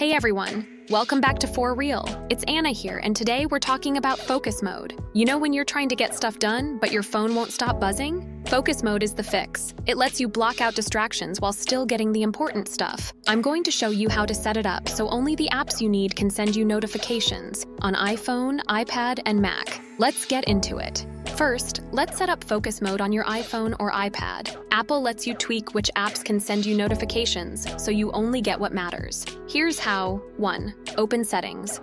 Hey everyone, welcome back to For Real. It's Anna here, and today we're talking about focus mode. You know when you're trying to get stuff done, but your phone won't stop buzzing? Focus mode is the fix. It lets you block out distractions while still getting the important stuff. I'm going to show you how to set it up so only the apps you need can send you notifications on iPhone, iPad, and Mac. Let's get into it. First, let's set up focus mode on your iPhone or iPad. Apple lets you tweak which apps can send you notifications, so you only get what matters. Here's how. 1. Open Settings.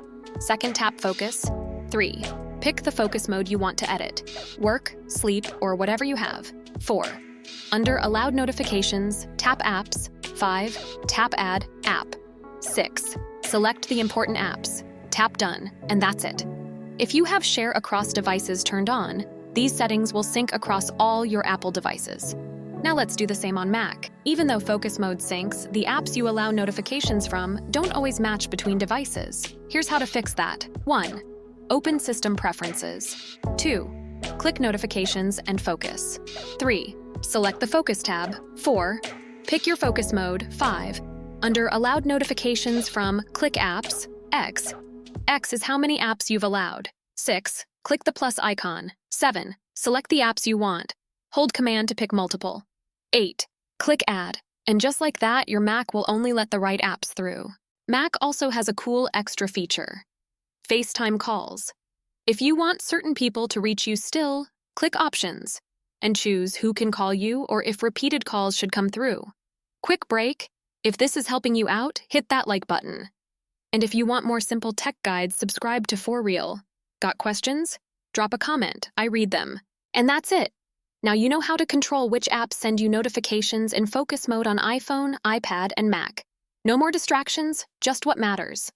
2. Tap Focus. 3. Pick the focus mode you want to edit. Work, sleep, or whatever you have. 4. Under Allowed Notifications, tap Apps. 5. Tap Add App. 6. Select the important apps. Tap Done, and that's it. If you have Share Across Devices turned on, these settings will sync across all your Apple devices. Now let's do the same on Mac. Even though focus mode syncs, the apps you allow notifications from don't always match between devices. Here's how to fix that. 1. Open System Preferences. 2. Click Notifications and Focus. 3. Select the Focus tab. 4. Pick your focus mode. 5. Under Allowed Notifications from, click Apps. X. X is how many apps you've allowed. 6. Click the plus icon. 7. Select the apps you want. Hold Command to pick multiple. 8. Click Add. And just like that, your Mac will only let the right apps through. Mac also has a cool extra feature. FaceTime calls. If you want certain people to reach you still, click Options and choose who can call you or if repeated calls should come through. Quick break. If this is helping you out, hit that like button. And if you want more simple tech guides, subscribe to For Real. Got questions? Drop a comment. I read them. And that's it. Now you know how to control which apps send you notifications in focus mode on iPhone, iPad, and Mac. No more distractions, just what matters.